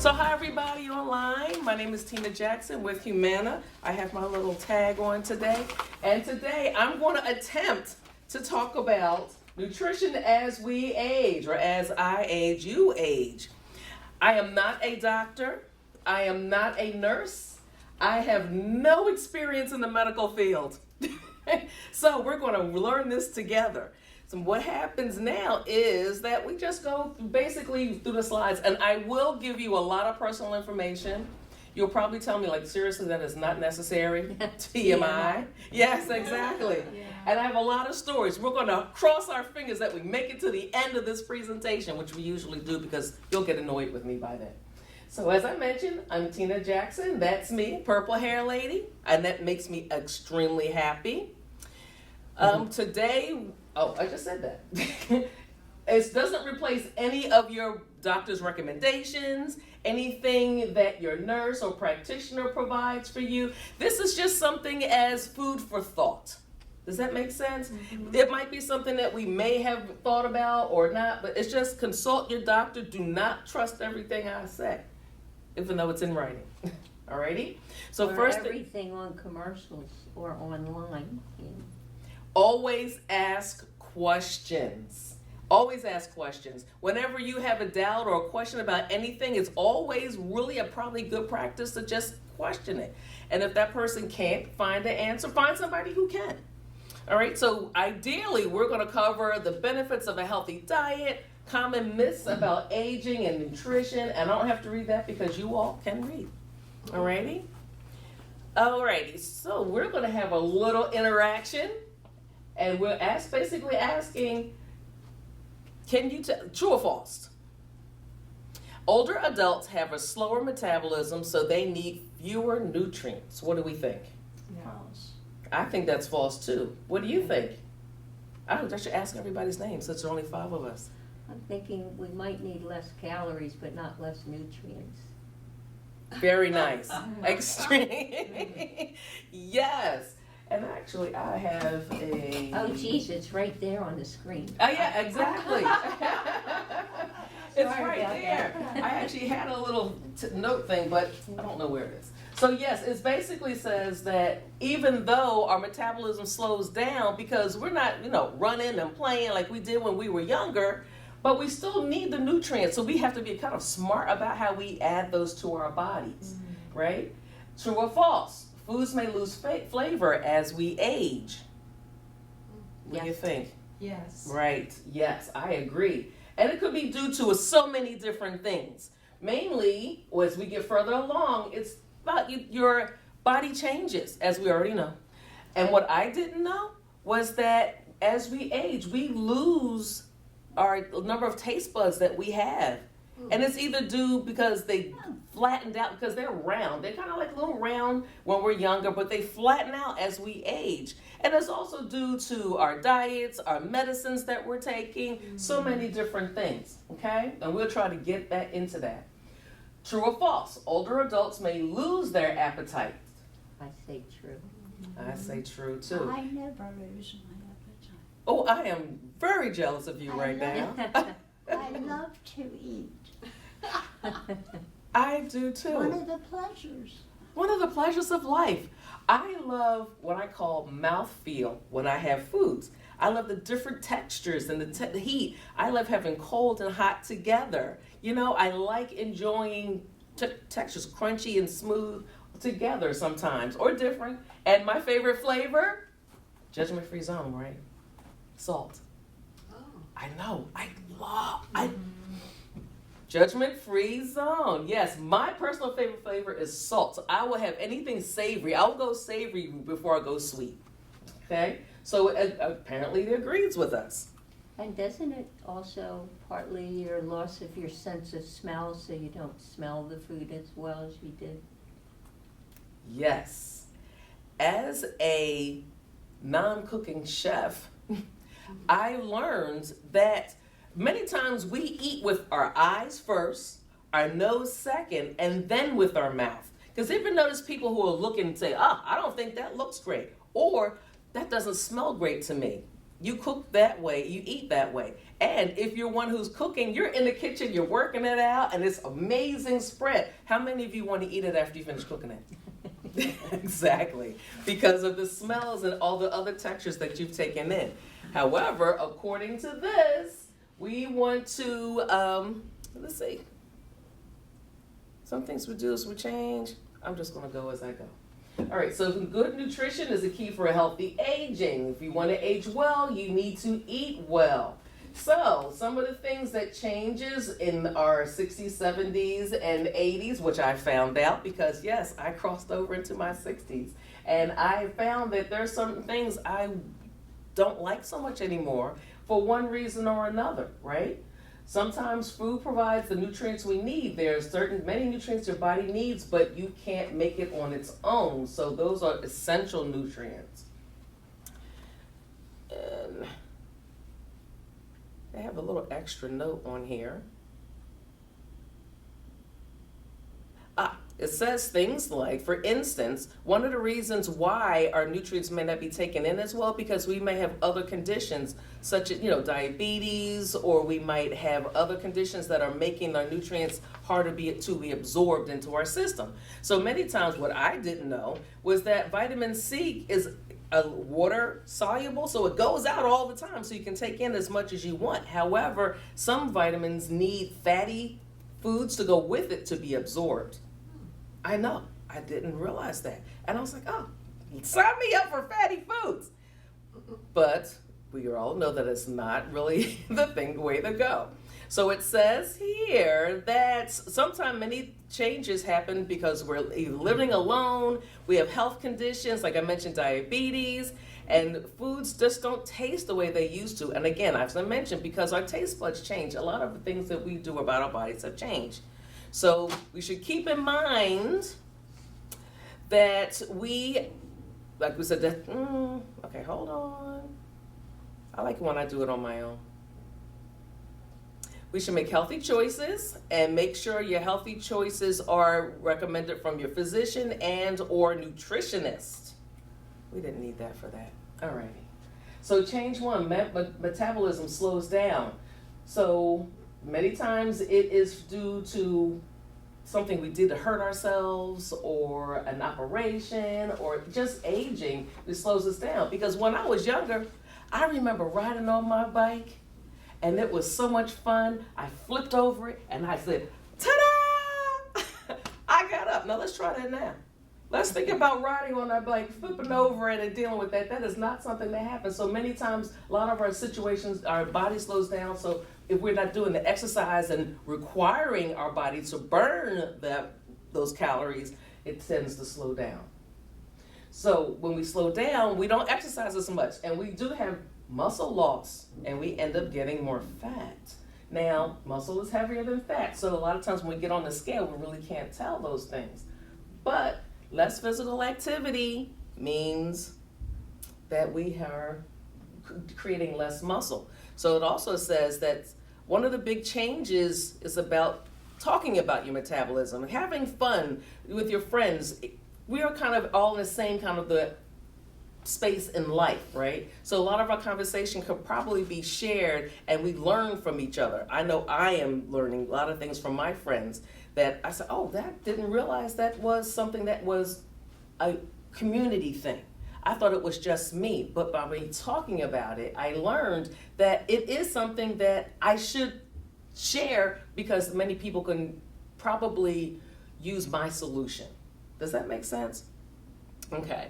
So hi everybody online. My name is Tina Jackson with HUMANA. I have my little tag on today. And today I'm going to attempt to talk about nutrition as we age, or as I age, you age. I am not a doctor. I am not a nurse. I have no experience in the medical field. So we're going to learn this together. So what happens now is that we just go basically through the slides, and I will give you a lot of personal information. You'll probably tell me, like, seriously, that is not necessary. TMI. Yes, exactly. Yeah. And I have a lot of stories. We're going to cross our fingers that we make it to the end of this presentation, which we usually do because you'll get annoyed with me by then. So as I mentioned, I'm Tina Jackson. That's me, purple hair lady, and that makes me extremely happy. Today, I just said that. It doesn't replace any of your doctor's recommendations, anything that your nurse or practitioner provides for you. This is just something as food for thought. Does that make sense? Mm-hmm. It might be something that we may have thought about or not, but it's just consult your doctor. Do not trust everything I say, even though it's in writing. Alrighty? So or first, everything on commercials or online. Yeah. Always ask questions. Always ask questions. Whenever you have a doubt or a question about anything, it's always really a probably good practice to just question it. And if that person can't find the answer, find somebody who can. All right, so ideally, we're going to cover the benefits of a healthy diet, common myths about aging and nutrition, and I don't have to read that because you all can read. All righty? All righty, so we're going to have a little interaction. And we're basically asking, can you true or false? Older adults have a slower metabolism, so they need fewer nutrients. What do we think? False. I think that's false too. What do you think? I should ask everybody's name since there are only 5 of us. I'm thinking we might need less calories, but not less nutrients. Very nice. Extreme. Yes. And actually, I have a... Oh, geez, it's right there on the screen. Oh, yeah, exactly. It's Sorry right there. I actually had a little note thing, but I don't know where it is. So, yes, it basically says that even though our metabolism slows down because we're not, running and playing like we did when we were younger, but we still need the nutrients. So we have to be kind of smart about how we add those to our bodies, right? True or false? Foods may lose flavor as we age. What do you think? Yes. Right. Yes, I agree. And it could be due to so many different things. Mainly, as we get further along, it's about your body changes, as we already know. And what I didn't know was that as we age, we lose our number of taste buds that we have. And it's either due because they flattened out, because they're round. They're kind of like a little round when we're younger, but they flatten out as we age. And it's also due to our diets, our medicines that we're taking, so many different things, okay? And we'll try to get back into that. True or false? Older adults may lose their appetite. I say true. I say true, too. I never lose my appetite. Oh, I am very jealous of you right now. I love to eat. I do, too. One of the pleasures. One of the pleasures of life. I love what I call mouthfeel when I have foods. I love the different textures and the heat. I love having cold and hot together. I like enjoying textures, crunchy and smooth together sometimes, or different. And my favorite flavor, judgment-free zone, right? Salt. Oh. I know. I love. Judgment-free zone. Yes, my personal favorite flavor is salt. So I will have anything savory. I'll go savory before I go sweet. Okay? So apparently it agrees with us. And doesn't it also partly your loss of your sense of smell, so you don't smell the food as well as you did? Yes. As a non-cooking chef, I learned that many times we eat with our eyes first, our nose second, and then with our mouth. Because you ever notice people who are looking and say, I don't think that looks great, or that doesn't smell great to me. you cook that way, you eat that way. And if you're one who's cooking, you're in the kitchen, you're working it out, and it's amazing spread. How many of you want to eat it after you finish cooking it? Exactly, because of the smells and all the other textures that you've taken in. However, according to this, we want to, let's see. Some things we do is we change. I'm just going to go as I go. All right, so good nutrition is a key for a healthy aging. If you want to age well, you need to eat well. So some of the things that changes in our 60s, 70s, and 80s, which I found out because, yes, I crossed over into my 60s. And I found that there's some things I don't like so much anymore for one reason or another, right? Sometimes food provides the nutrients we need. There are many nutrients your body needs, but you can't make it on its own. So those are essential nutrients. And I have a little extra note on here. It says things like, for instance, one of the reasons why our nutrients may not be taken in as well because we may have other conditions such as, diabetes, or we might have other conditions that are making our nutrients harder to be absorbed into our system. So many times what I didn't know was that vitamin C is water soluble, so it goes out all the time, so you can take in as much as you want. However, some vitamins need fatty foods to go with it to be absorbed. I know, I didn't realize that. And I was like, oh, sign me up for fatty foods. But we all know that it's not really the way to go. So it says here that sometimes many changes happen because we're either living alone, we have health conditions, like I mentioned, diabetes, and foods just don't taste the way they used to. And again, as I mentioned, because our taste buds change, a lot of the things that we do about our bodies have changed. So we should keep in mind that like we said, okay, hold on. I like it when I do it on my own. We should make healthy choices and make sure your healthy choices are recommended from your physician and or nutritionist. We didn't need that for that. All righty. So change one, metabolism slows down. So many times it is due to something we did to hurt ourselves or an operation or just aging that slows us down. Because when I was younger, I remember riding on my bike and it was so much fun. I flipped over it and I said, ta-da! I got up. Now let's try that now. Let's think about riding on our bike, flipping over it and dealing with that. That is not something that happens. So many times, a lot of our situations, our body slows down. So if we're not doing the exercise and requiring our body to burn those calories, it tends to slow down. So when we slow down, we don't exercise as much. And we do have muscle loss, and we end up getting more fat. Now, muscle is heavier than fat. So a lot of times when we get on the scale, we really can't tell those things. But less physical activity means that we are creating less muscle. So it also says that one of the big changes is about talking about your metabolism and having fun with your friends. We are kind of all in the same kind of the space in life, right? So a lot of our conversation could probably be shared and we learn from each other. I know I am learning a lot of things from my friends that I said, oh, that didn't realize that was something that was a community thing. I thought it was just me, but by me talking about it, I learned that it is something that I should share because many people can probably use my solution. Does that make sense? Okay.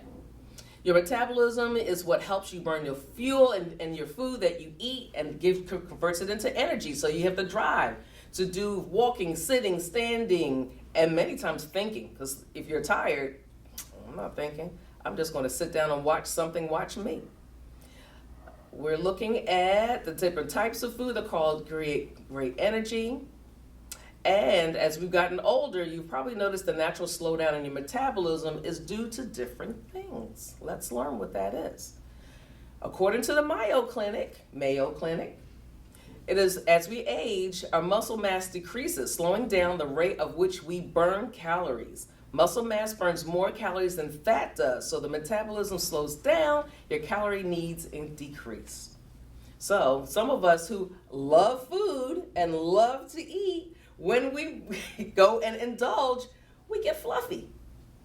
Your metabolism is what helps you burn your fuel and your food that you eat and converts it into energy. So you have the drive to do walking, sitting, standing, and many times thinking. Because if you're tired, I'm not thinking. I'm just going to sit down and watch something watch me. We're looking at the different types of food that called great energy. And as we've gotten older, you've probably noticed the natural slowdown in your metabolism is due to different things. Let's learn what that is. According to the Mayo Clinic, it is as we age, our muscle mass decreases, slowing down the rate of which we burn calories. Muscle mass burns more calories than fat does, so the metabolism slows down, your calorie needs decrease. So some of us who love food and love to eat, when we go and indulge, we get fluffy.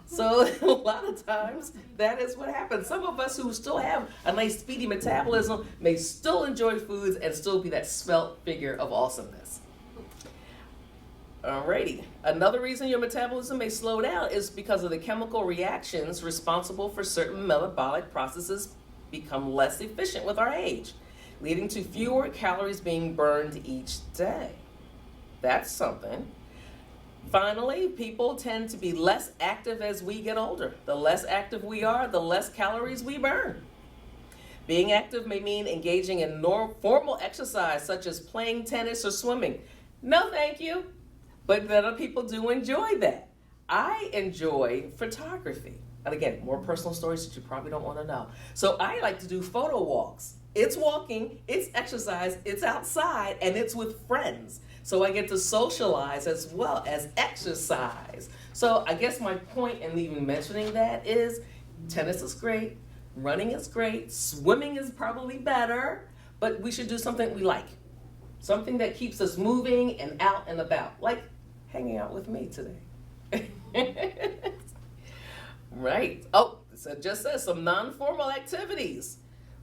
So a lot of times that is what happens. Some of us who still have a nice speedy metabolism may still enjoy foods and still be that svelte figure of awesomeness. Alrighty. Another reason your metabolism may slow down is because of the chemical reactions responsible for certain metabolic processes become less efficient with our age, leading to fewer calories being burned each day. That's something. Finally, people tend to be less active as we get older. The less active we are, the less calories we burn. Being active may mean engaging in formal exercise such as playing tennis or swimming. No, thank you. But other people do enjoy that. I enjoy photography. And again, more personal stories that you probably don't want to know. So I like to do photo walks. It's walking, it's exercise, it's outside, and it's with friends. So I get to socialize as well as exercise. So I guess my point in even mentioning that is tennis is great, running is great, swimming is probably better, but we should do something we like. Something that keeps us moving and out and about, like hanging out with me today. Right. Oh, so it just says some non-formal activities.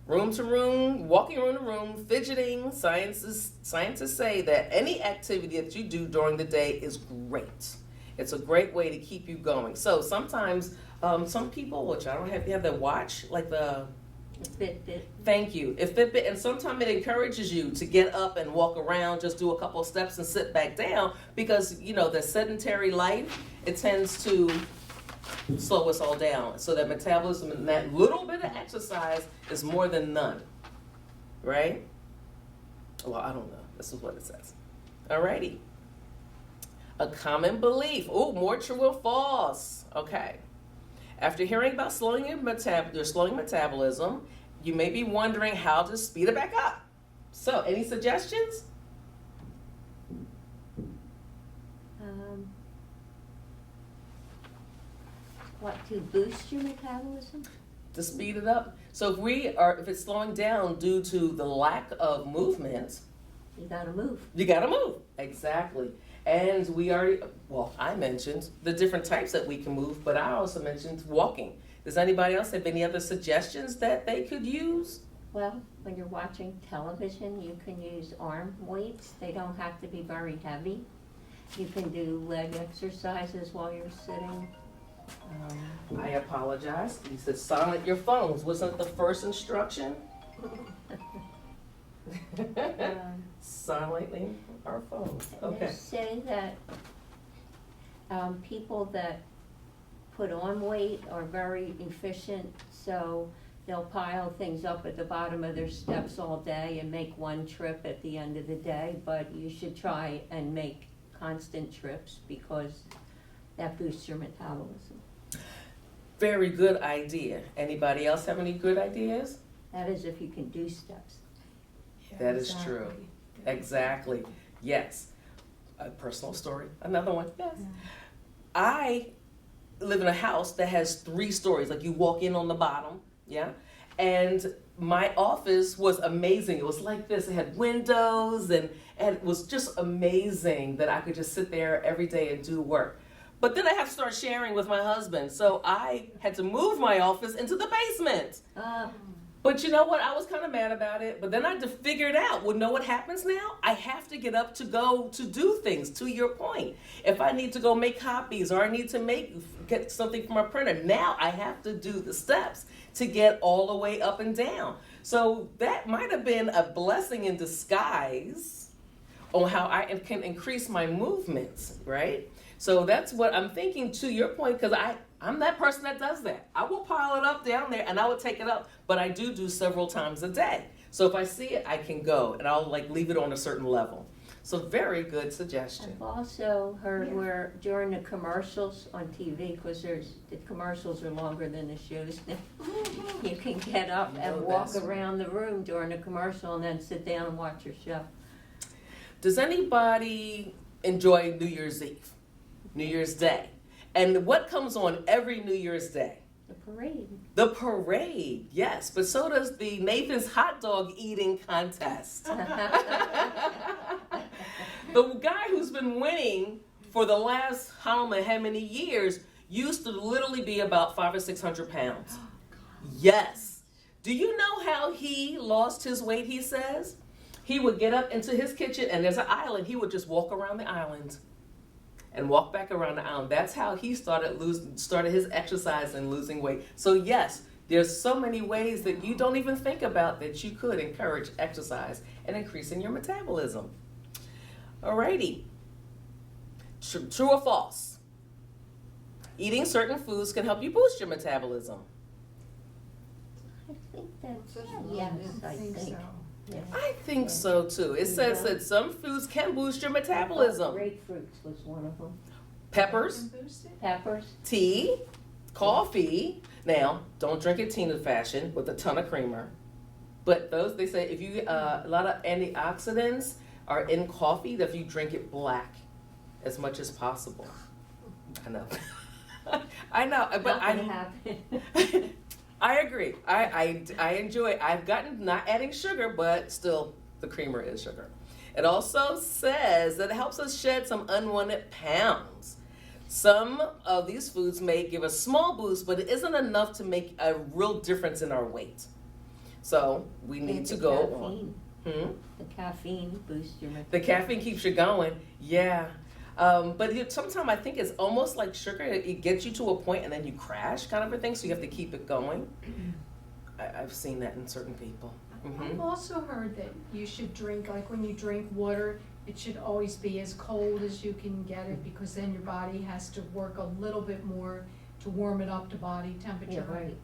Room to room, walking room to room, fidgeting. Scientists say that any activity that you do during the day is great. It's a great way to keep you going. So sometimes some people, which I don't have, you have the watch, like the Fitbit. Thank you. If Fitbit, and sometimes it encourages you to get up and walk around, just do a couple of steps and sit back down because, you know, the sedentary life, it tends to slow us all down. So that metabolism and that little bit of exercise is more than none. Right? Well, I don't know. This is what it says. Alrighty. A common belief. Oh, more true or false. Okay. After hearing about slowing your metabolism, you may be wondering how to speed it back up. So, any suggestions? What, to boost your metabolism? To speed it up. So if it's slowing down due to the lack of movement, You gotta move. you gotta move. Exactly. And I mentioned the different types that we can move, but I also mentioned walking. Does anybody else have any other suggestions that they could use? Well, when you're watching television, you can use arm weights. They don't have to be very heavy. You can do leg exercises while you're sitting. I apologize. You said silent your phones. Wasn't it the first instruction? Silently our phones. Okay. They say that people that put on weight are very efficient, so they'll pile things up at the bottom of their steps all day and make one trip at the end of the day, but you should try and make constant trips because that boosts your metabolism. Very good idea. Anybody else have any good ideas? That is if you can do steps. That is true. Exactly. Yes. A personal story. Another one. Yes. I live in a house that has 3 stories. Like you walk in on the bottom, yeah? And my office was amazing. It was like this. It had windows and it was just amazing that I could just sit there every day and do work. But then I have to start sharing with my husband. So I had to move my office into the basement. But you know what? I was kind of mad about it. But then I had to figure it out. Well, know what happens now? I have to get up to go to do things, to your point. If I need to go make copies or I need to get something from my printer, now I have to do the steps to get all the way up and down. So that might have been a blessing in disguise on how I can increase my movements, right? So that's what I'm thinking, to your point, because I'm that person that does that. I will pile it up down there and I will take it up, but I do several times a day. So if I see it, I can go and I'll leave it on a certain level. So very good suggestion. I've also heard where during the commercials on TV, because the commercials are longer than the shows now, you can get up and walk around the room during the commercial and then sit down and watch your show. Does anybody enjoy New Year's Eve? New Year's Day? And what comes on every New Year's Day? The parade. The parade, yes, but so does the Nathan's hot dog eating contest. The guy who's been winning for the last how many years used to literally be about 500 or 600 pounds. Yes. Do you know how he lost his weight, he says? He would get up into his kitchen and there's an island. He would just walk around the island and walk back around the island. That's how he started his exercise and losing weight. So yes, there's so many ways that you don't even think about that you could encourage exercise and increasing your metabolism. Alrighty. True or false? Eating certain foods can help you boost your metabolism. I think that's, yes, I think. so. Yeah. I think so too. It says that some foods can boost your metabolism. Grapefruits was one of them. Peppers, Peppers. tea, coffee. Now, don't drink it Tina fashion with a ton of creamer. But those, they say, if you a lot of antioxidants are in coffee, that if you drink it black as much as possible. I know. I know, but Not gonna happen. I agree. I enjoy it. I've gotten not adding sugar, but still the creamer is sugar. It also says that it helps us shed some unwanted pounds. Some of these foods may give a small boost, but it isn't enough to make a real difference in our weight. So we need to go on. The caffeine boosts your The caffeine keeps you going. Yeah. But sometimes I think it's almost like sugar. It gets you to a point and then you crash kind of a thing, so you have to keep it going. I've seen that in certain people. I've also heard that you should drink, like when you drink water, it should always be as cold as you can get it, because then your body has to work a little bit more to warm it up to body temperature. Yeah, right.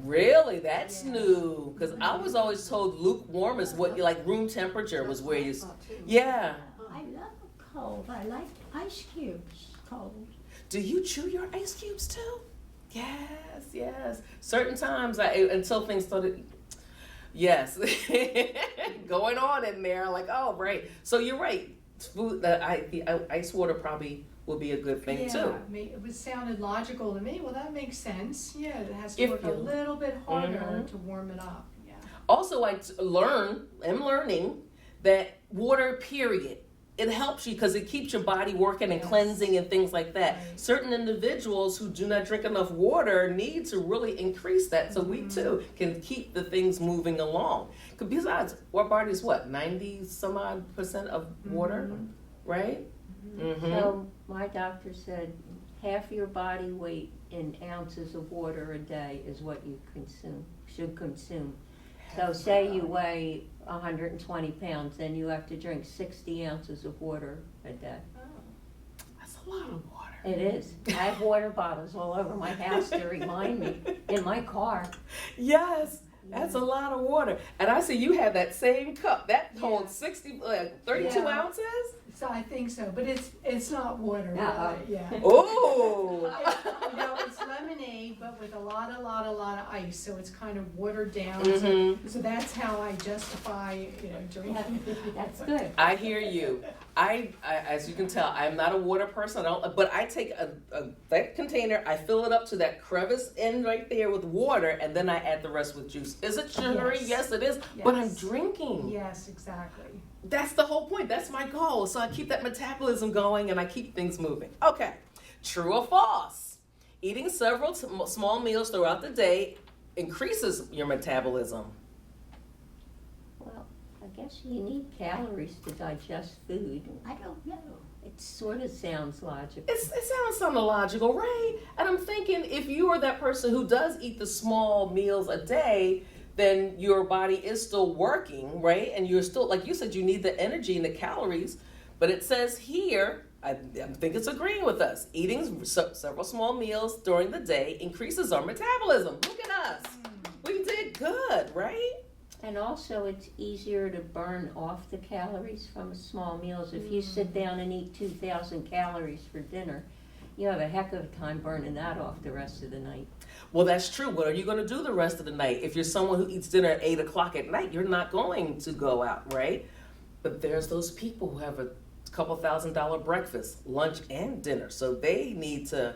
Really? That's Yeah. new. Because I was always told lukewarm is what you like, room temperature was where you. Yeah. I love cold. I like ice cubes cold. Do you chew your ice cubes too? Yes, yes. Certain times, until things started, yes, going on in there. Like, oh, right. So you're right. Food, the ice water probably will be a good thing too. It sounded logical to me. Well, that makes sense. Yeah, it has to If work a you- little bit harder to warm it up. Yeah. Also, I am learning that water, period, it helps you because it keeps your body working and Yes. cleansing and things like that. Right. Certain individuals who do not drink enough water need to really increase that, so we too can keep the things moving along. 'Cause besides, our body's 90 some odd % of water, right? Mm-hmm. So my doctor said half your body weight in ounces of water a day is what you should consume. So say you weigh 120 pounds, then you have to drink 60 ounces of water a day. That's a lot of water. It is. I have water bottles all over my house to remind me, in my car. Yes, that's a lot of water. And I see you have that same cup that holds Yeah. 32 Yeah. ounces. So I think so, but it's not water. Uh-oh. Really. Yeah. Oh. It's lemonade, but with a lot of ice, so it's kind of watered down. Mhm. So that's how I justify, drinking. That's good. I hear you. I as you can tell, I'm not a water person. But I take that container, I fill it up to that crevice end right there with water, and then I add the rest with juice. Is it sugary? Yes. Yes, it is. But I'm Yes. drinking. Yes, exactly. That's the whole point. That's my goal. So I keep that metabolism going and I keep things moving. Okay. True or false? Eating several small meals throughout the day increases your metabolism. Well, I guess you need calories to digest food. I don't know. It sort of sounds logical. It sounds somewhat logical, right? And I'm thinking if you are that person who does eat the small meals a day, then your body is still working, right? And you're still, like you said, you need the energy and the calories. But it says here, I think it's agreeing with us, eating several small meals during the day increases our metabolism. Look at us. We did good, right? And also, it's easier to burn off the calories from small meals. If you sit down and eat 2,000 calories for dinner, you have a heck of a time burning that off the rest of the night. Well, that's true. What are you going to do the rest of the night? If you're someone who eats dinner at 8 o'clock at night, you're not going to go out, right? But there's those people who have a couple $1,000 breakfast, lunch, and dinner. So they need to,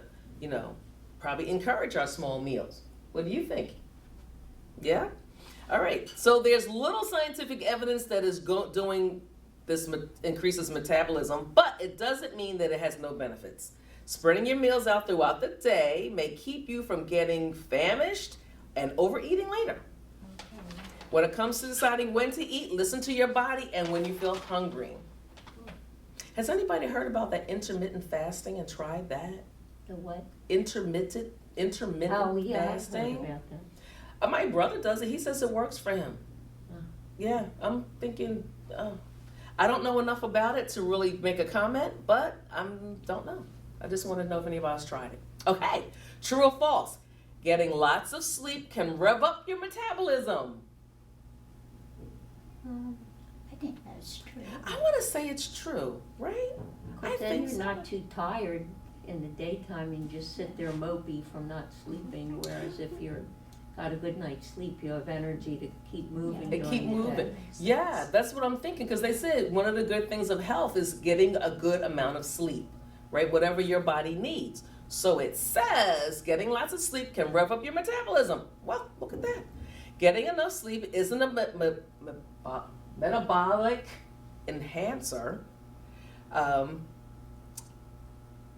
probably encourage our small meals. What do you think? Yeah? All right. So there's little scientific evidence that is doing this increases metabolism, but it doesn't mean that it has no benefits. Spreading your meals out throughout the day may keep you from getting famished and overeating later. When it comes to deciding when to eat, listen to your body and when you feel hungry. Has anybody heard about that intermittent fasting and tried that? The what? Intermittent Oh, yeah, I've fasting. heard about that. My brother does it. He says it works for him. Oh. Yeah, I'm thinking. I don't know enough about it to really make a comment, but I don't know. I just want to know if anybody's tried it. Okay, true or false? Getting lots of sleep can rev up your metabolism. I think that's true. I want to say it's true, right? I But then think you're so. not too tired in the daytime and just sit there mopey from not sleeping, whereas if you're got a good night's sleep, you have energy to keep moving And keep during the moving. day. Yeah, that's what I'm thinking. Because they said one of the good things of health is getting a good amount of sleep, right? Whatever your body needs. So it says getting lots of sleep can rev up your metabolism. Well, look at that. Getting enough sleep isn't a metabolic enhancer.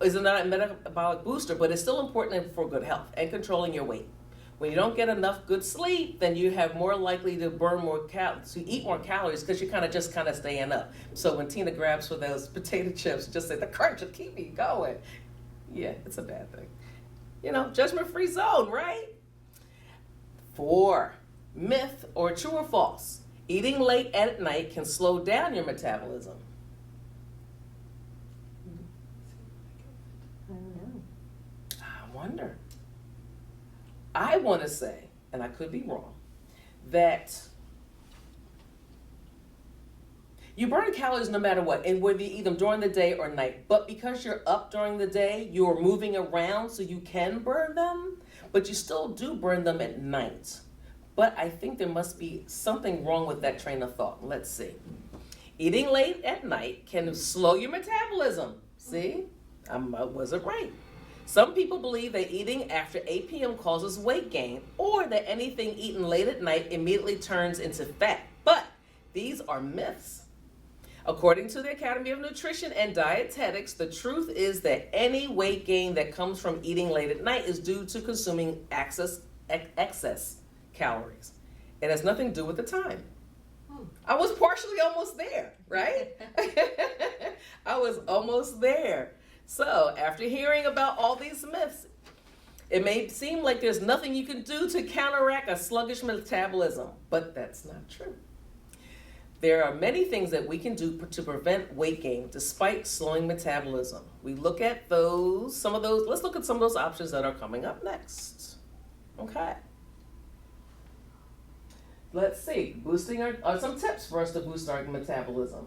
Is not a metabolic booster, but it's still important for good health and controlling your weight. When you don't get enough good sleep, then you have more likely to burn more to eat more calories because you're kind of staying up. So when Tina grabs for those potato chips, just say the crunch will keep me going. Yeah, it's a bad thing. Judgment-free zone, right? 4, myth or true or false? Eating late at night can slow down your metabolism. I don't know. I wonder. I want to say, and I could be wrong, that you burn calories no matter what, and whether you eat them during the day or night. But because you're up during the day, you're moving around so you can burn them, but you still do burn them at night. But I think there must be something wrong with that train of thought. Let's see. Eating late at night can slow your metabolism. See? I wasn't right. Some people believe that eating after 8 p.m. causes weight gain, or that anything eaten late at night immediately turns into fat. But these are myths. According to the Academy of Nutrition and Dietetics, the truth is that any weight gain that comes from eating late at night is due to consuming excess calories. It has nothing to do with the time. I was partially almost there, right? I was almost there. So, after hearing about all these myths, it may seem like there's nothing you can do to counteract a sluggish metabolism, but that's not true. There are many things that we can do to prevent weight gain despite slowing metabolism. We look at let's look at some of those options that are coming up next. Okay. Let's see, boosting some tips for us to boost our metabolism.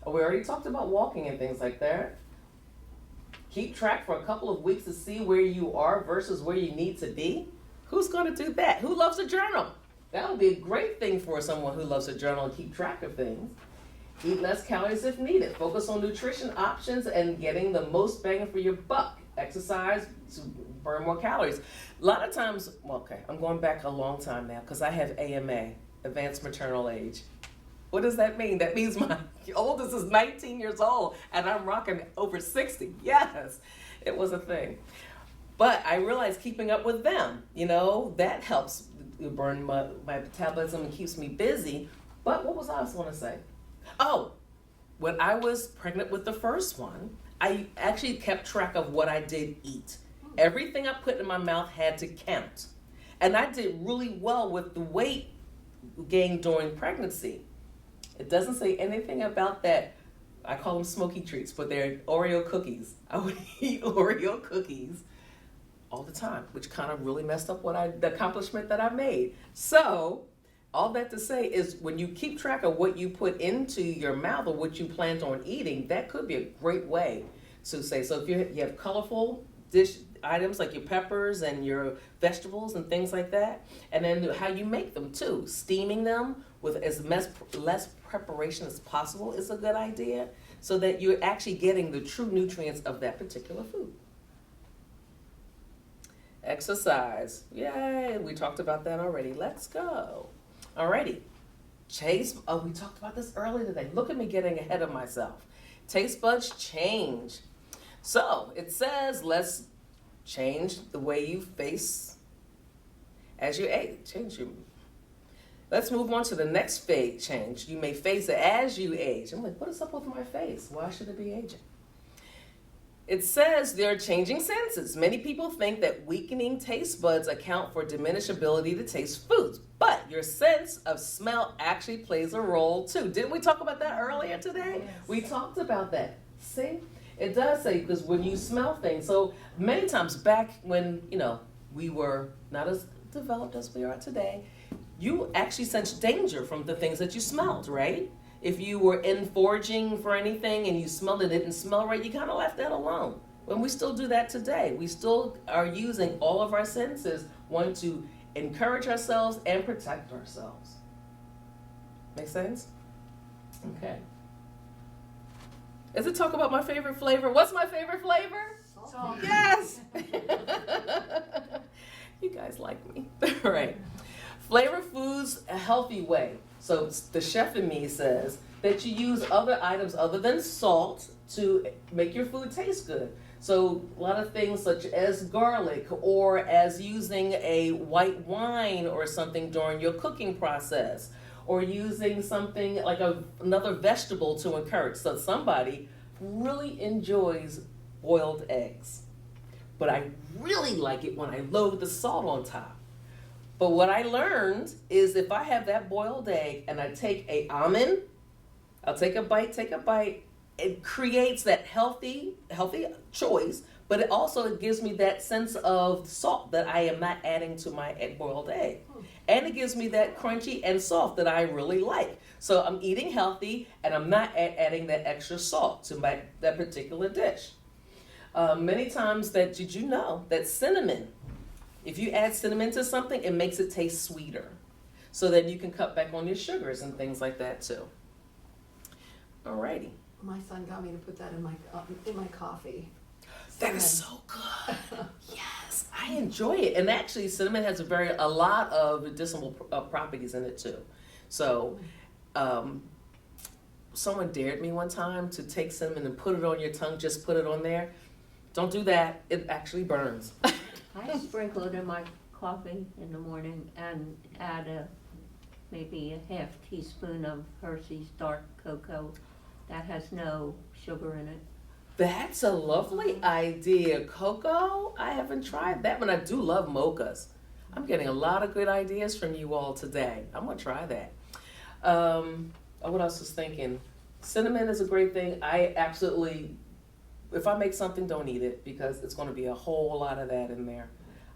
We already talked about walking and things like that. Keep track for a couple of weeks to see where you are versus where you need to be. Who's going to do that? Who loves a journal? That would be a great thing for someone who loves a journal and keep track of things. Eat less calories if needed. Focus on nutrition options and getting the most bang for your buck. Exercise to burn more calories. A lot of times, I'm going back a long time now because I have AMA, advanced maternal age. What does that mean? That means my oldest is 19 years old and I'm rocking over 60. Yes, it was a thing. But I realized keeping up with them, that helps burn my metabolism and keeps me busy. But what was I going to say? Oh, when I was pregnant with the first one, I actually kept track of what I did eat. Everything I put in my mouth had to count. And I did really well with the weight gain during pregnancy. It doesn't say anything about that. I call them smoky treats, but they're Oreo cookies. I would eat Oreo cookies all the time, which kind of really messed up the accomplishment that I made. So, all that to say is when you keep track of what you put into your mouth or what you plan on eating, that could be a great way to say. So if you have colorful dish items like your peppers and your vegetables and things like that, and then how you make them too. Steaming them with as less preparation as possible is a good idea so that you're actually getting the true nutrients of that particular food. Exercise. Yay, we talked about that already. Let's go. Alrighty. We talked about this earlier today. Look at me getting ahead of myself. Taste buds change. So it says, let's change the way you face as you age. Let's move on to the next phase change. You may face it as you age. I'm like, what is up with my face? Why should it be aging? It says they're changing senses. Many people think that weakening taste buds account for diminished ability to taste foods, but your sense of smell actually plays a role too. Didn't we talk about that earlier today? Yes. We talked about that. See? It does say, because when you smell things, so many times back when, we were not as developed as we are today, you actually sensed danger from the things that you smelled, right? If you were in foraging for anything and you smelled it didn't smell right, you kind of left that alone. And we still do that today. We still are using all of our senses, one, to encourage ourselves and protect ourselves. Make sense? Okay. Is it talk about my favorite flavor? What's my favorite flavor? Salt. Yes! You guys like me. All right. Flavor foods a healthy way. So the chef in me says that you use other items other than salt to make your food taste good. So a lot of things such as garlic, or as using a white wine or something during your cooking process, or using something like another vegetable to encourage. So somebody really enjoys boiled eggs, but I really like it when I load the salt on top. But what I learned is if I have that boiled egg and I take a almond, I'll take a bite, it creates that healthy choice, but it also gives me that sense of salt that I am not adding to my boiled egg. And it gives me that crunchy and soft that I really like. So I'm eating healthy and I'm not adding that extra salt to that particular dish. Many times did you know that cinnamon, if you add cinnamon to something, it makes it taste sweeter. So then you can cut back on your sugars and things like that too. Alrighty. My son got me to put that in my coffee. That is so good. Yes, I enjoy it. And actually, cinnamon has a lot of medicinal properties in it too. So, someone dared me one time to take cinnamon and put it on your tongue, just put it on there. Don't do that. It actually burns. I sprinkle it in my coffee in the morning and add maybe a half teaspoon of Hershey's dark cocoa that has no sugar in it. That's a lovely idea. Cocoa? I haven't tried that, but I do love mochas. I'm getting a lot of good ideas from you all today. I'm gonna try that. What else was thinking? Cinnamon is a great thing. I absolutely, if I make something, don't eat it because it's gonna be a whole lot of that in there.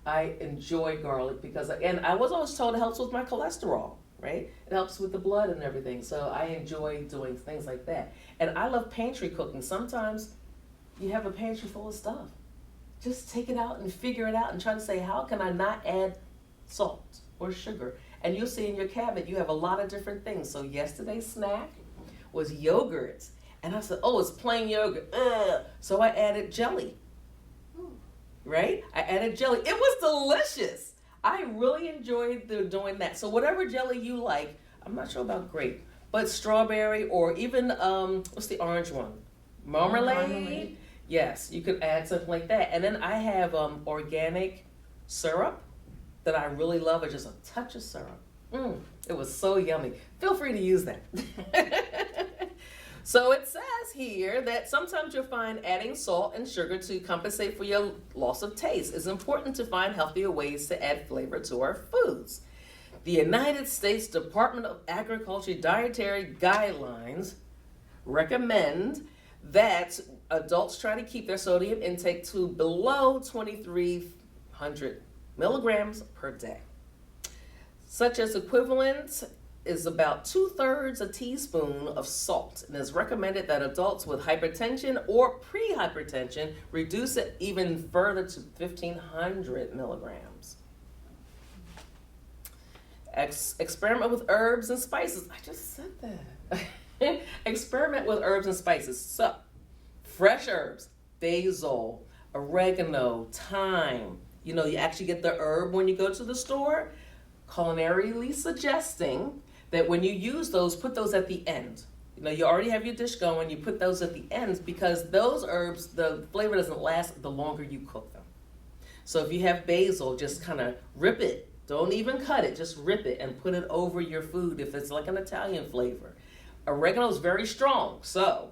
I enjoy garlic and I was always told it helps with my cholesterol, right? It helps with the blood and everything. So I enjoy doing things like that. And I love pantry cooking. Sometimes you have a pantry full of stuff. Just take it out and figure it out and try to say, how can I not add salt or sugar? And you'll see in your cabinet, you have a lot of different things. So yesterday's snack was yogurt. And I said, oh, it's plain yogurt. Ugh. So I added jelly, right? I added jelly. It was delicious. I really enjoyed doing that. So whatever jelly you like, I'm not sure about grape, but strawberry or even, what's the orange one? Marmalade. Yes, you could add something like that. And then I have organic syrup that I really love. It's just a touch of syrup. It was so yummy. Feel free to use that. So it says here that sometimes you'll find adding salt and sugar to compensate for your loss of taste. It's important to find healthier ways to add flavor to our foods. The United States Department of Agriculture dietary guidelines recommend that adults try to keep their sodium intake to below 2,300 milligrams per day. Such as equivalent is about 2/3 a teaspoon of salt, and it's recommended that adults with hypertension or pre-hypertension reduce it even further to 1,500 milligrams. Experiment with herbs and spices. I just said that. Experiment with herbs and spices. So, fresh herbs, basil, oregano, thyme, You know, you actually get the herb when you go to the store. Culinarily suggesting that when you use those, put those at the end. You know, you already have your dish going, you put those at the ends because those herbs, the flavor doesn't last the longer you cook them. So if you have basil, just kind of rip it. Don't even cut it, just rip it and put it over your food if it's like an Italian flavor. Oregano is very strong, so,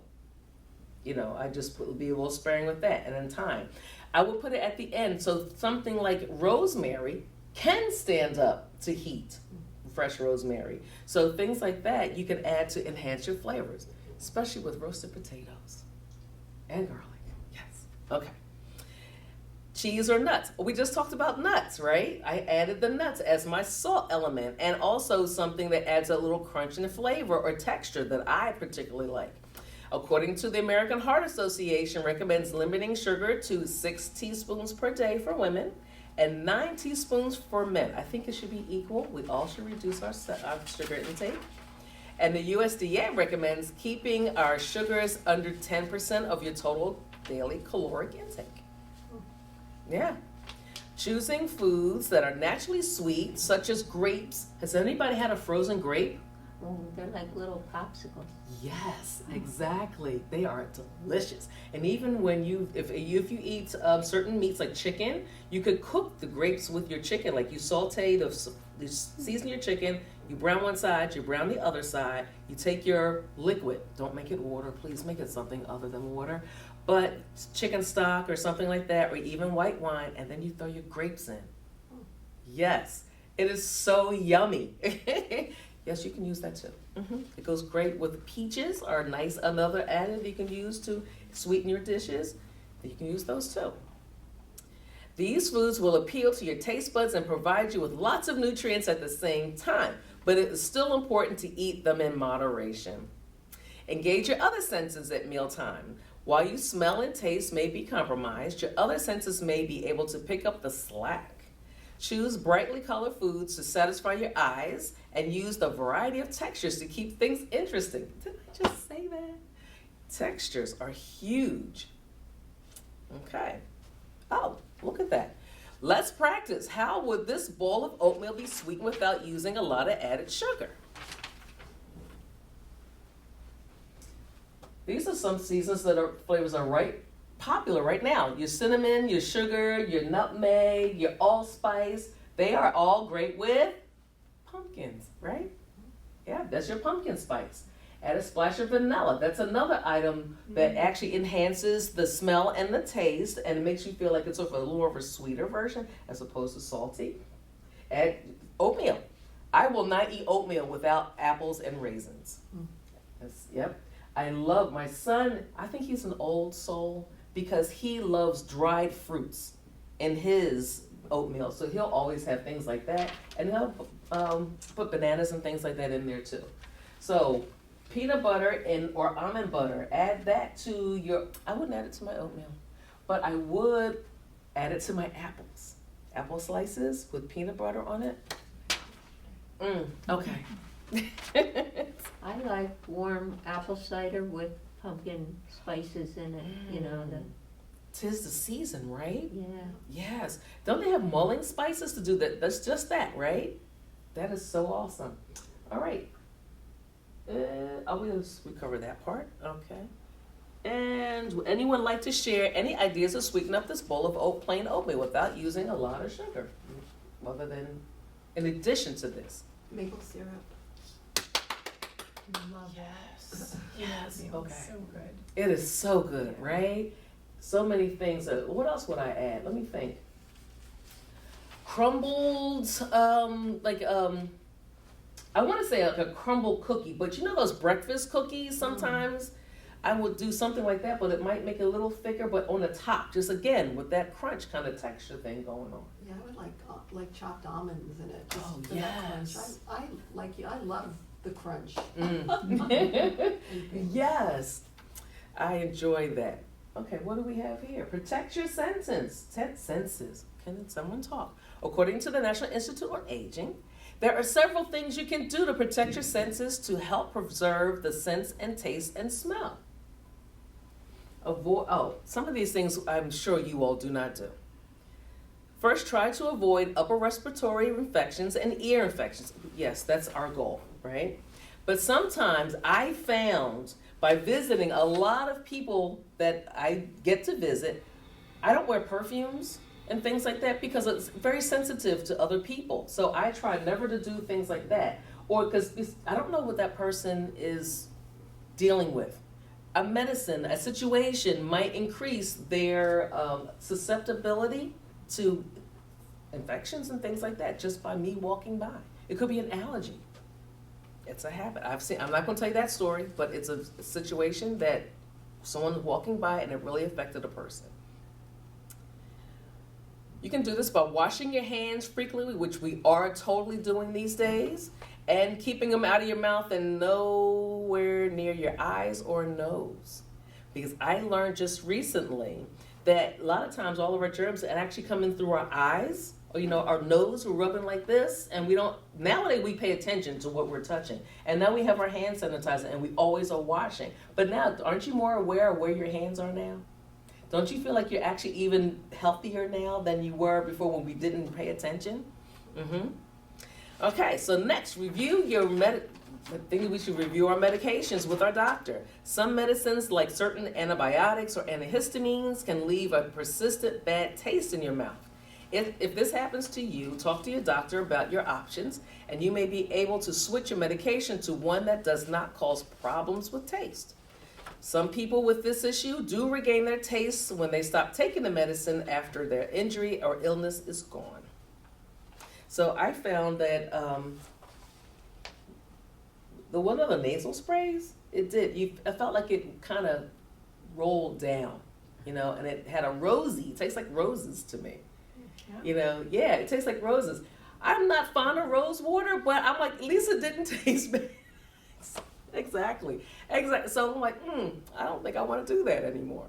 you know, I just be a little sparing with that. And then thyme. I would put it at the end, so something like rosemary can stand up to heat, fresh rosemary. So things like that you can add to enhance your flavors, especially with roasted potatoes and garlic. Yes. Okay. Cheese or nuts. We just talked about nuts, right? I added the nuts as my salt element and also something that adds a little crunch and flavor or texture that I particularly like. According to the American Heart Association, recommends limiting sugar to 6 teaspoons per day for women and 9 teaspoons for men. I think it should be equal. We all should reduce our sugar intake. And the USDA recommends keeping our sugars under 10% of your total daily caloric intake. Yeah. Choosing foods that are naturally sweet, such as grapes. Has anybody had a frozen grape? Oh, they're like little popsicles. Yes, exactly. They are delicious. And even when if you eat certain meats like chicken, you could cook the grapes with your chicken. Like you you season your chicken, you brown one side, you brown the other side. You take your liquid. Don't make it water. Please make it something other than water. But chicken stock or something like that, or even white wine, and then you throw your grapes in. Yes, it is so yummy. Yes, you can use that too. It goes great with peaches, are nice, another additive you can use to sweeten your dishes. You can use those too. These foods will appeal to your taste buds and provide you with lots of nutrients at the same time, but it is still important to eat them in moderation. Engage your other senses at mealtime. While you smell and taste may be compromised, your other senses may be able to pick up the slack. Choose brightly colored foods to satisfy your eyes and use the variety of textures to keep things interesting. Didn't I just say that? Textures are huge. Okay. Oh, look at that. Let's practice. How would this bowl of oatmeal be sweetened without using a lot of added sugar? These are some seasons flavors are right popular right now. Your cinnamon, your sugar, your nutmeg, your allspice, they are all great with pumpkins, right? Yeah, that's your pumpkin spice. Add a splash of vanilla. That's another item that actually enhances the smell and the taste and it makes you feel like it's sort of a little more of a sweeter version as opposed to salty. Add oatmeal. I will not eat oatmeal without apples and raisins. Yep. I love my son. I think he's an old soul because he loves dried fruits in his oatmeal. So he'll always have things like that. And he'll put bananas and things like that in there too. So peanut butter or almond butter, add that to your, I wouldn't add it to my oatmeal, but I would add it to my apples. Apple slices with peanut butter on it. Okay. I like warm apple cider with pumpkin spices in it, you know, the, 'Tis the season, right? yeah. Yes. Don't they have mulling spices to do that? That's just that, right? That is so awesome. All right. We cover that part. Okay. And would anyone like to share any ideas to sweeten up this bowl of plain oatmeal without using a lot of sugar? Other than, in addition to this. Maple syrup. Love Yes. that. Yes. It's Okay. so good. It is so good, right? So many things. What else would I add? Let me think. Crumbled, I want to say like a crumbled cookie, but you know those breakfast cookies sometimes? I would do something like that, but it might make it a little thicker, but on the top, just again, with that crunch kind of texture thing going on. Yeah, I would like chopped almonds in it. Just Oh, for that crunch. yes. I like you. I love the crunch. Yes, I enjoy that. Okay, what do we have here? Protect your senses. Senses. Can someone talk? According to the National Institute on Aging, there are several things you can do to protect your senses to help preserve the sense and taste and smell. Some of these things I'm sure you all do not do. First, try to avoid upper respiratory infections and ear infections. Yes, that's our goal, right? But sometimes I found by visiting a lot of people that I get to visit, I don't wear perfumes and things like that because it's very sensitive to other people. So I try never to do things like that. Or because I don't know what that person is dealing with. A medicine, a situation might increase their susceptibility to infections and things like that just by me walking by. It could be an allergy. It's a habit. I'm not going to tell you that story, but it's a situation that someone was walking by and it really affected a person. You can do this by washing your hands frequently, which we are totally doing these days, and keeping them out of your mouth and nowhere near your eyes or nose. Because I learned just recently that a lot of times all of our germs actually come in through our eyes, or our nose, we're rubbing like this, and nowadays we pay attention to what we're touching. And now we have our hand sanitizer and we always are washing. But now, aren't you more aware of where your hands are now? Don't you feel like you're actually even healthier now than you were before when we didn't pay attention? Okay, so next, review your I think we should review our medications with our doctor. Some medicines, like certain antibiotics or antihistamines, can leave a persistent bad taste in your mouth. If this happens to you, talk to your doctor about your options, and you may be able to switch your medication to one that does not cause problems with taste. Some people with this issue do regain their taste when they stop taking the medicine after their injury or illness is gone. So I found that the one of the nasal sprays, I felt like it kind of rolled down, and it had it tastes like roses to me. It tastes like roses. I'm not fond of rose water, but I'm like, at least it didn't taste bad. Exactly. So I'm like, I don't think I want to do that anymore.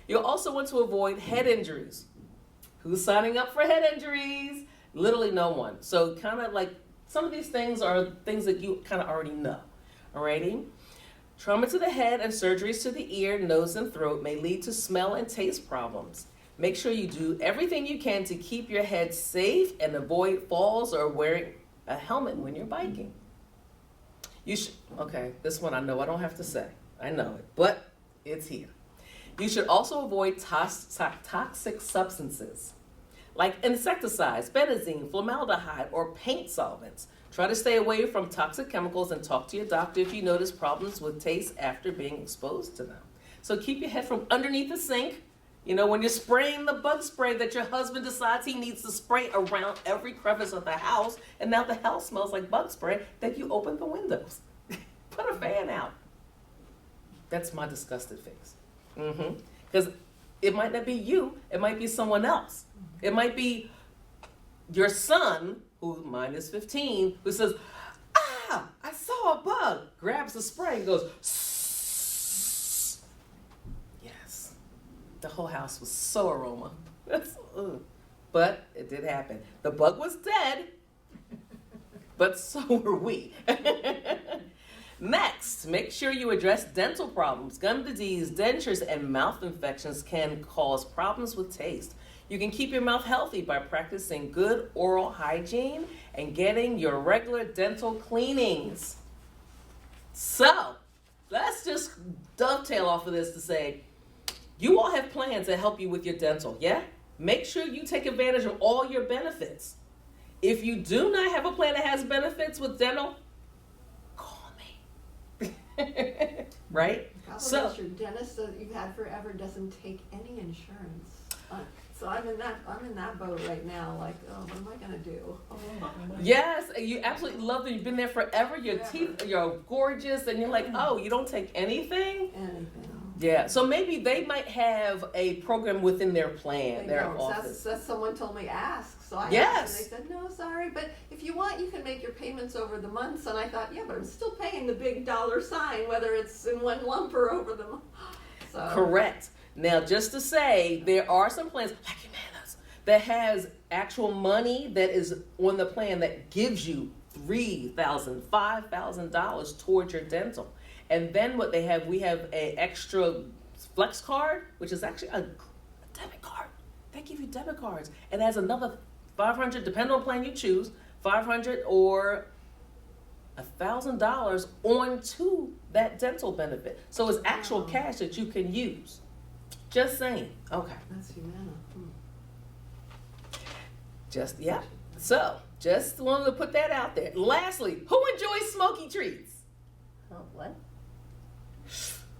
You'll also want to avoid head injuries. Who's signing up for head injuries? Literally no one. So kind of like some of these things are things that you kind of already know. Alrighty? Trauma to the head and surgeries to the ear, nose, and throat may lead to smell and taste problems. Make sure you do everything you can to keep your head safe and avoid falls or wearing a helmet when you're biking. Okay, this one I know I don't have to say. I know it, but it's here. You should also avoid toxic substances like insecticides, benzene, formaldehyde, or paint solvents. Try to stay away from toxic chemicals and talk to your doctor if you notice problems with taste after being exposed to them. So keep your head from underneath the sink. When you're spraying the bug spray that your husband decides he needs to spray around every crevice of the house, and now the house smells like bug spray, that you open the windows. Put a fan out. That's my disgusted face. Because it might not be you, it might be someone else. It might be your son, who mine is 15, who says, I saw a bug, grabs the spray and goes, Sss. Yes. The whole house was so aroma. But it did happen. The bug was dead, but so were we. Next, make sure you address dental problems. Gum disease, dentures, and mouth infections can cause problems with taste. You can keep your mouth healthy by practicing good oral hygiene and getting your regular dental cleanings. So, let's just dovetail off of this to say, you all have plans that help you with your dental, yeah? Make sure you take advantage of all your benefits. If you do not have a plan that has benefits with dental, call me. Right? Probably your dentist that you've had forever doesn't take any insurance. So I'm in that boat right now. Like, what am I gonna do? Yes, you absolutely love that you've been there forever. Your teeth, you're gorgeous, and you're like, you don't take anything. Yeah, so maybe they might have a program within their plan, their office. That's someone told me ask. So I asked, and they said, no, sorry, but if you want, you can make your payments over the months. And I thought, but I'm still paying the big dollar sign, whether it's in one lump or over the month. So. Correct. Now, just to say, there are some plans, like HUMANA's, that has actual money that is on the plan that gives you $3,000, $5,000 towards your dental. And then what we have an extra flex card, which is actually a debit card. They give you debit cards. And as another $500, depending on the plan you choose, $500 or $1,000 onto that dental benefit. So it's actual cash that you can use. Just saying. Okay. That's Humana. Yeah. So, just wanted to put that out there. Lastly, who enjoys smoky treats? Oh, what?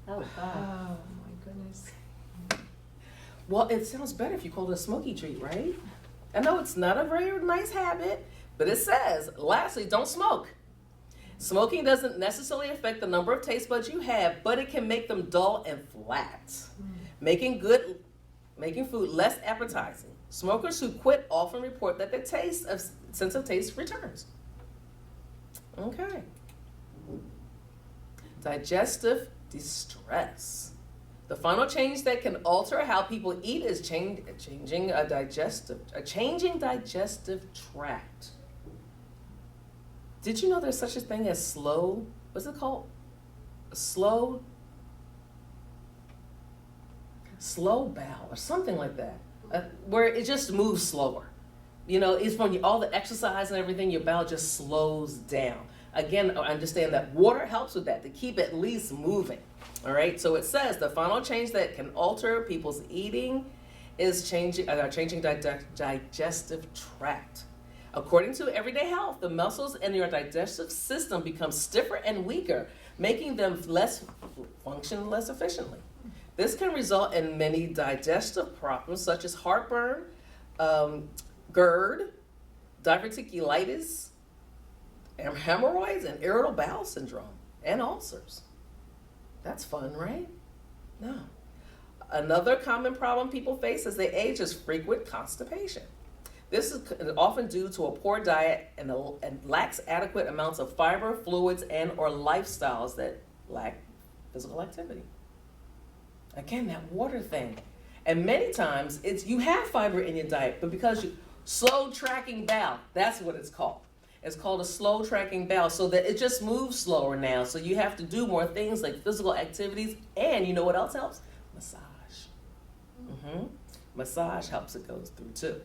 Oh, God. Oh, my goodness. Well, it sounds better if you call it a smoky treat, right? I know it's not a very nice habit, but it says, lastly, don't smoke. Smoking doesn't necessarily affect the number of taste buds you have, but it can make them dull and flat, making food less appetizing. Smokers who quit often report that the sense of taste returns. Okay. Digestive distress. The final change that can alter how people eat is changing digestive tract. Did you know there's such a thing as what's it called? Slow bowel or something like that, where it just moves slower. You know, it's from all the exercise and everything, your bowel just slows down. Again, I understand that water helps with that, to keep at least moving. All right, so it says the final change that can alter people's eating is changing digestive tract. According to Everyday Health, the muscles in your digestive system become stiffer and weaker, making them function less efficiently. This can result in many digestive problems such as heartburn, GERD, diverticulitis, hemorrhoids, and irritable bowel syndrome, and ulcers. That's fun, right? No. Another common problem people face as they age is frequent constipation. This is often due to a poor diet and lacks adequate amounts of fiber, fluids, and or lifestyles that lack physical activity. Again, that water thing. And many times you have fiber in your diet, but because slow tracking bowel, that's what it's called. It's called a slow tracking bowel, so that it just moves slower now. So you have to do more things like physical activities, and you know what else helps? Massage. Massage helps it goes through too.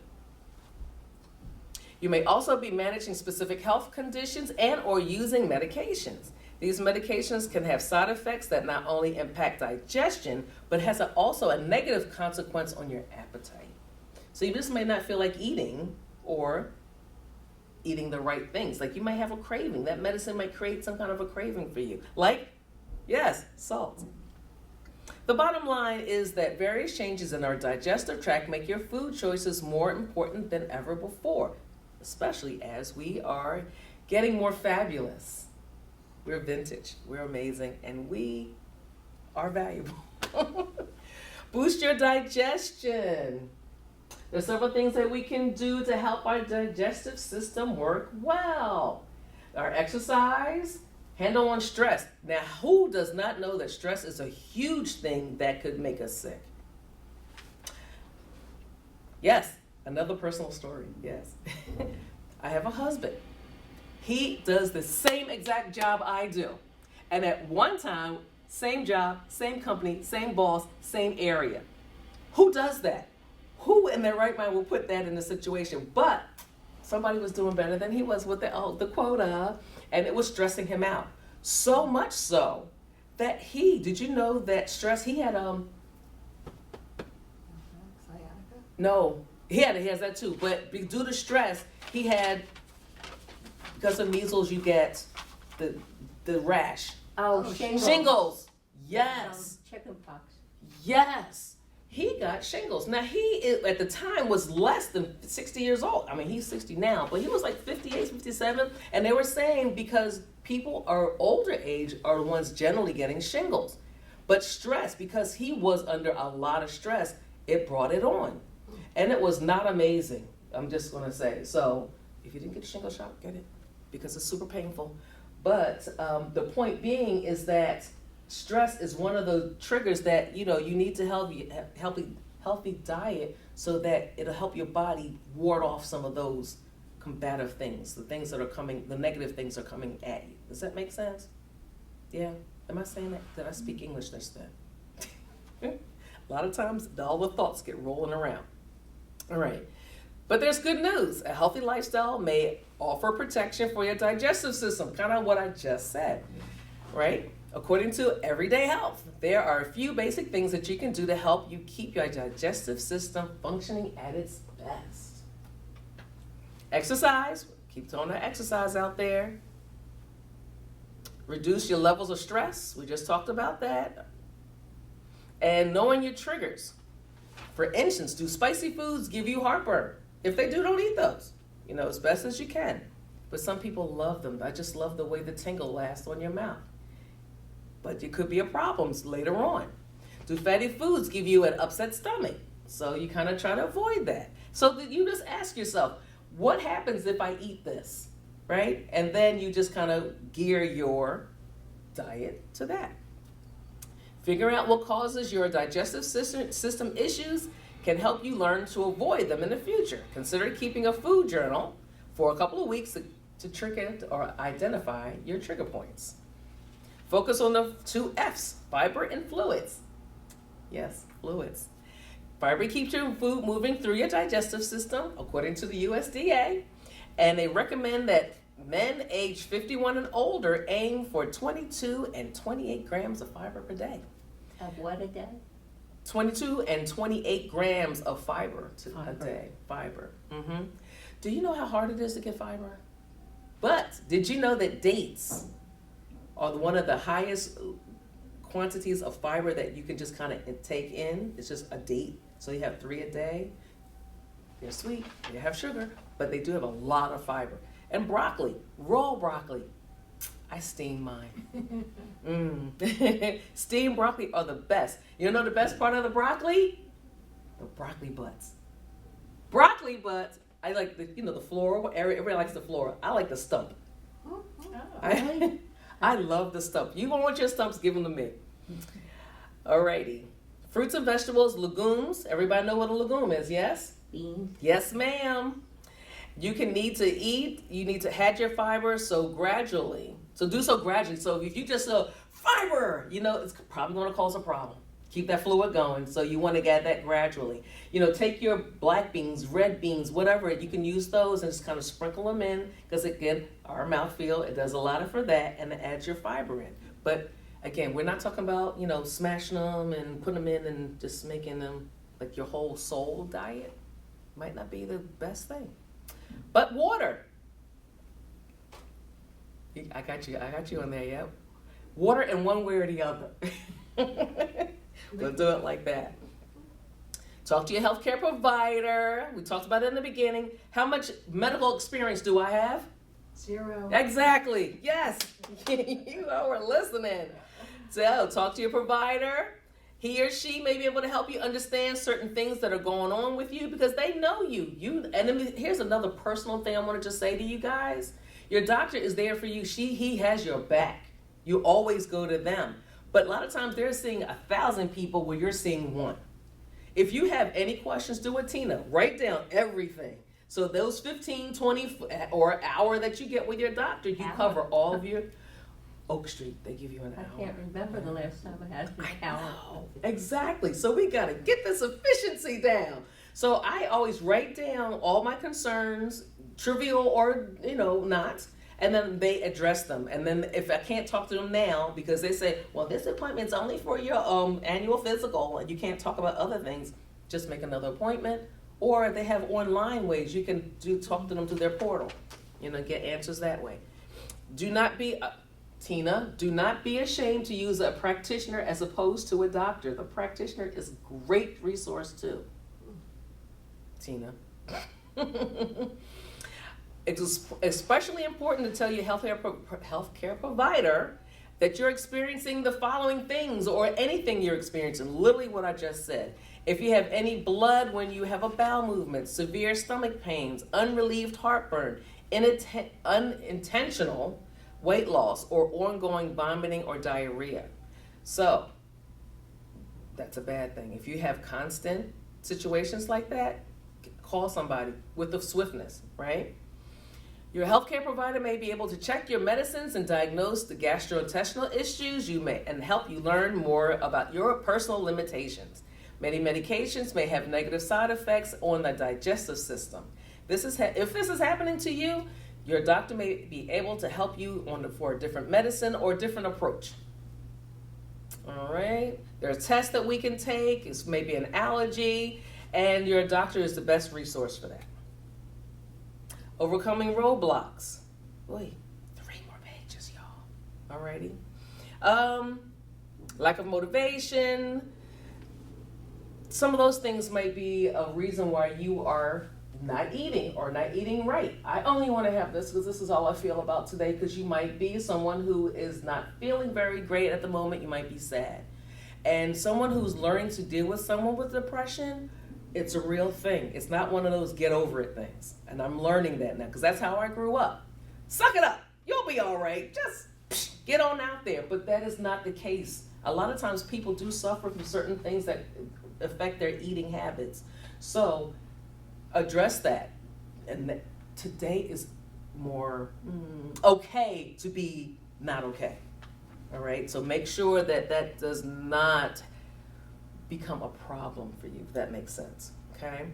You may also be managing specific health conditions and or using medications. These medications can have side effects that not only impact digestion, but has also a negative consequence on your appetite. So you just may not feel like eating or eating the right things. Like you might have a craving. That medicine might create some kind of a craving for you. Like, yes, salt. The bottom line is that various changes in our digestive tract make your food choices more important than ever before, especially as we are getting more fabulous. We're vintage, we're amazing, and we are valuable. Boost your digestion. There's several things that we can do to help our digestive system work well. Our exercise, handle on stress. Now, who does not know that stress is a huge thing that could make us sick? Yes, another personal story, yes. I have a husband. He does the same exact job I do. And at one time, same job, same company, same boss, same area. Who does that? Who in their right mind will put that in the situation? But somebody was doing better than he was with the quota, and it was stressing him out. So much so that did you know that stress, he had, Sciatica? no, he has that too, but due to stress, he had, because of measles, you get the rash. Oh, shingles. Shingles. Yes. Chicken pox. Yes. He got shingles. Now, he, at the time, was less than 60 years old. I mean, he's 60 now, but he was like 58, 57. And they were saying because people are older age are the ones generally getting shingles. But stress, because he was under a lot of stress, it brought it on. And it was not amazing, I'm just going to say. So if you didn't get a shingle shot, get it, because it's super painful. But the point being is that stress is one of the triggers that, you need to healthy diet so that it'll help your body ward off some of those combative things, the things that are coming, the negative things are coming at you. Does that make sense? Yeah? Am I saying that? Did I speak English just then? A lot of times, all the thoughts get rolling around. All right. But there's good news. A healthy lifestyle may offer protection for your digestive system, kind of what I just said, right? According to Everyday Health, there are a few basic things that you can do to help you keep your digestive system functioning at its best. Exercise. Keep throwing the exercise out there. Reduce your levels of stress. We just talked about that. And knowing your triggers. For instance, do spicy foods give you heartburn? If they do, don't eat those. As best as you can. But some people love them. I just love the way the tingle lasts on your mouth. But it could be a problem later on. Do fatty foods give you an upset stomach? So you kind of try to avoid that. So that you just ask yourself, what happens if I eat this, right? And then you just kind of gear your diet to that. Figuring out what causes your digestive system issues can help you learn to avoid them in the future. Consider keeping a food journal for a couple of weeks to trigger or identify your trigger points. Focus on the 2 F's, fiber and fluids. Yes, fluids. Fiber keeps your food moving through your digestive system, according to the USDA, and they recommend that men aged 51 and older aim for 22 and 28 grams of fiber per day. Of what a day? 22 and 28 grams of fiber a day. Fiber. Do you know how hard it is to get fiber? But did you know that dates are one of the highest quantities of fiber that you can just kind of take in? It's just a date. So you have 3 a day. They're sweet, they have sugar, but they do have a lot of fiber. And broccoli, raw broccoli. I steam mine. Steamed broccoli are the best. You know the best part of the broccoli? The broccoli butts. Broccoli butts. I like the floral. Everybody likes the floral. I like the stump. Oh. I love the stump. You want your stumps, give them to me. Alrighty. Fruits and vegetables, legumes. Everybody know what a legume is, yes? Beans. Yes, ma'am. You need to add your fiber so gradually. So do so gradually. So if you just fiber, it's probably going to cause a problem. Keep that fluid going. So you want to add that gradually. Take your black beans, red beans, whatever. You can use those and just kind of sprinkle them in because, again, our mouthfeel, it does a lot for that, and it adds your fiber in. But, again, we're not talking about, smashing them and putting them in and just making them like your whole soul diet. Might not be the best thing. But water. I got you on there, yeah. Water in one way or the other. We'll do it like that. Talk to your healthcare provider. We talked about it in the beginning. How much medical experience do I have? 0. Exactly. Yes. You are listening. So talk to your provider. He or she may be able to help you understand certain things that are going on with you because they know you. And here's another personal thing I want to just say to you guys. Your doctor is there for you. He has your back. You always go to them. But a lot of times they're seeing 1,000 people where you're seeing 1. If you have any questions, do what Tina. Write down everything. So those 15, 20, or an hour that you get with your doctor, you cover all of your... Oak Street, they give you an hour. I can't remember the last time I had an hour. Know. Exactly. So we got to get this efficiency down. So I always write down all my concerns, trivial or, not, and then they address them. And then if I can't talk to them now because they say, well, this appointment's only for your annual physical and you can't talk about other things, just make another appointment. Or they have online ways you can talk to them through their portal, get answers that way. Do not be... Tina, do not be ashamed to use a practitioner as opposed to a doctor. The practitioner is a great resource too. Tina. It's especially important to tell your healthcare provider that you're experiencing the following things or anything you're experiencing, literally what I just said. If you have any blood when you have a bowel movement, severe stomach pains, unrelieved heartburn, unintentional weight loss, or ongoing vomiting or diarrhea. So, that's a bad thing. If you have constant situations like that, call somebody with the swiftness, right? Your healthcare provider may be able to check your medicines and diagnose the gastrointestinal issues and help you learn more about your personal limitations. Many medications may have negative side effects on the digestive system. If this is happening to you, your doctor may be able to help you for a different medicine or a different approach. All right. There are tests that we can take. It's maybe an allergy, and your doctor is the best resource for that. Overcoming roadblocks. Boy, 3 more pages, y'all. Alrighty. Lack of motivation. Some of those things might be a reason why you are not eating or not eating right. I only want to have this because this is all I feel about today, because you might be someone who is not feeling very great at the moment. You might be sad. And someone who's learning to deal with someone with depression, it's a real thing. It's not one of those get over it things. And I'm learning that now because that's how I grew up. Suck it up. You'll be all right. Just get on out there. But that is not the case. A lot of times people do suffer from certain things that affect their eating habits. So address that. And today is more okay to be not okay. All right? So make sure that that does not become a problem for you, if that makes sense. Okay?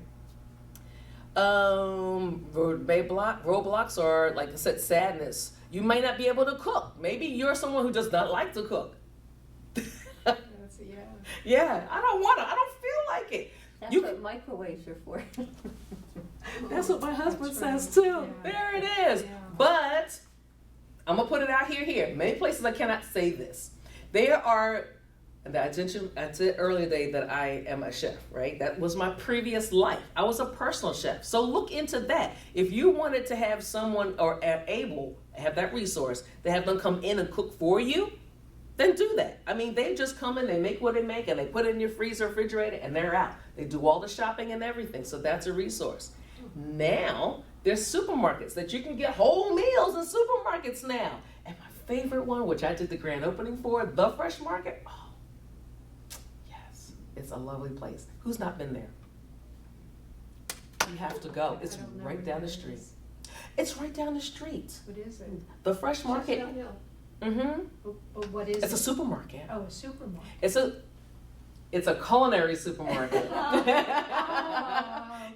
Roadblocks are, like I said, sadness. You might not be able to cook. Maybe you're someone who does not like to cook. Yeah, I don't feel like it. That's what microwaves are for. That's what my husband says right. too. Yeah. There it is. Yeah. But I'm gonna put it out here. Many places I cannot say this. There are, and I said earlier today that I am a chef, right? That was my previous life. I was a personal chef. So look into that. If you wanted to have someone or able to have that resource to have them come in and cook for you, then do that. I mean, they just come in, they make what they make, and they put it in your freezer, refrigerator, and they're out. They do all the shopping and everything, so that's a resource. Now, there's supermarkets that you can get whole meals in supermarkets now. And my favorite one, which I did the grand opening for, the Fresh Market. Oh, yes, it's a lovely place. Who's not been there? You have to go. It's right down the street. It's right down the street. What is it? The Fresh Market. Mm-hmm. But what is It's it? a supermarket. Oh, a supermarket. It's a culinary supermarket. Okay.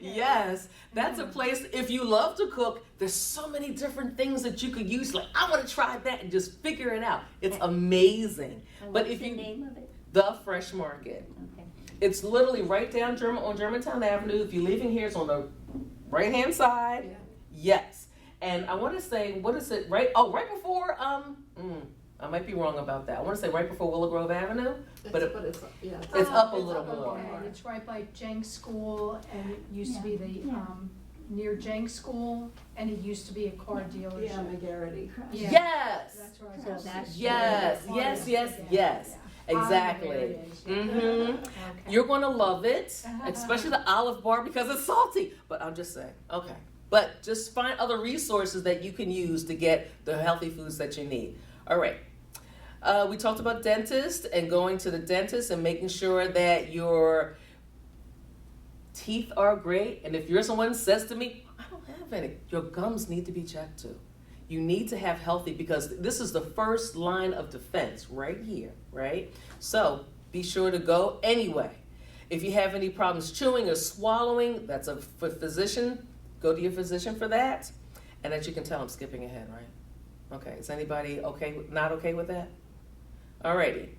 Yes, that's a place, if you love to cook, there's so many different things that you could use. Like, I want to try that and just figure it out. It's amazing. And But what's if the you, name of it? the Fresh Market. Okay. It's literally right down on Germantown Avenue. If you're leaving here, it's on the right-hand side. Yeah. Yes. And I want to say, what is it? Right before, I might be wrong about that. I want to say right before Willow Grove Avenue, but it's up a little more. Okay, it's right by Jenks School, and it used to be Yeah. near Jenks School, and it used to be a car dealership. Yeah, McGarity. Yeah. Yes. That's where I So was. that's- Yes, Oh, yes, yeah, yes, yeah, yes. yeah. Exactly. There it is, yeah. Mm-hmm. Okay. You're going to love it, especially the olive bar because it's salty. But I'm just saying, okay. But just find other resources that you can use to get the healthy foods that you need. All right. We talked about dentists and going to the dentist and making sure that your teeth are great. And if you're someone who says to me, I don't have any, your gums need to be checked too. You need to have healthy, because this is the first line of defense right here, right? So be sure to go anyway. If you have any problems chewing or swallowing, that's a physician. Go to your physician for that. And as you can tell, I'm skipping ahead, right? Okay, is anybody not okay with that? Alrighty.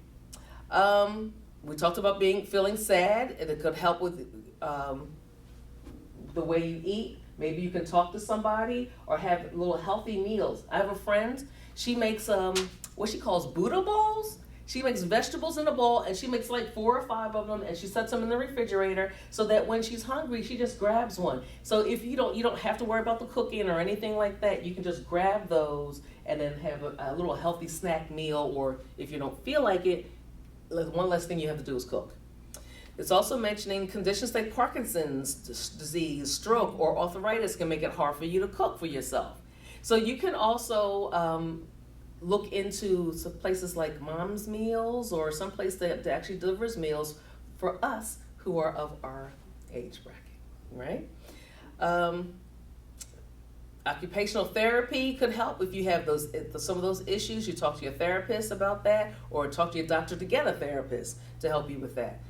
We talked about feeling sad, and it could help with the way you eat. Maybe you can talk to somebody or have little healthy meals. I have a friend, she makes what she calls Buddha bowls. She makes vegetables in a bowl, and she makes like 4 or 5 of them, and she sets them in the refrigerator so that when she's hungry, she just grabs one. So if you don't have to worry about the cooking or anything like that. You can just grab those and then have a little healthy snack meal, or if you don't feel like it, one less thing you have to do is cook. It's also mentioning conditions like Parkinson's disease, stroke, or arthritis can make it hard for you to cook for yourself. So you can also look into some places like Mom's Meals, or some place that actually delivers meals for us who are of our age bracket, right? Occupational therapy could help if you have some of those issues. You talk to your therapist about that, or talk to your doctor to get a therapist to help you with that.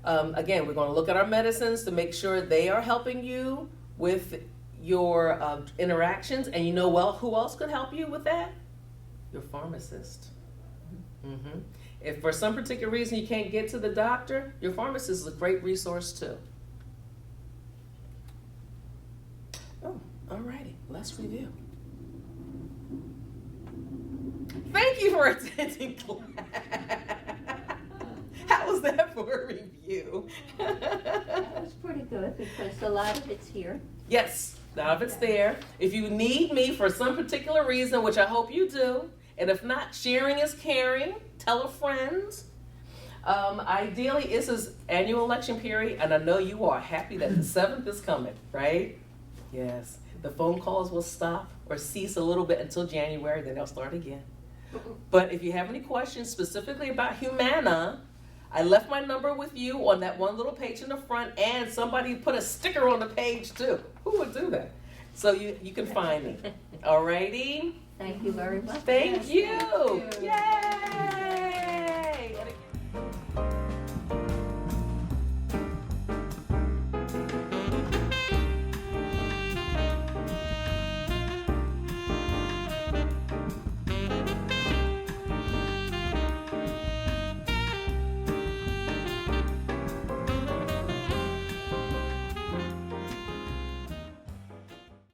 Again, we're going to look at our medicines to make sure they are helping you with your interactions. And you know, well, who else could help you with that? Your pharmacist. Mm-hmm. If for some particular reason you can't get to the doctor, your pharmacist is a great resource too. Oh, alrighty, let's review. Thank you for attending class. How was that for a review? That was pretty good because a lot of it's here. Yes, now if it's there. If you need me for some particular reason, which I hope you do, and if not, sharing is caring. Tell a friend. Ideally, this is annual election period, and I know you are happy that the 7th is coming, right? Yes. The phone calls will stop or cease a little bit until January, then they'll start again. But if you have any questions specifically about Humana, I left my number with you on that one little page in the front, and somebody put a sticker on the page too. Who would do that? So you can find me. Alrighty? Thank you very much. Thank you. Thank you. Yay!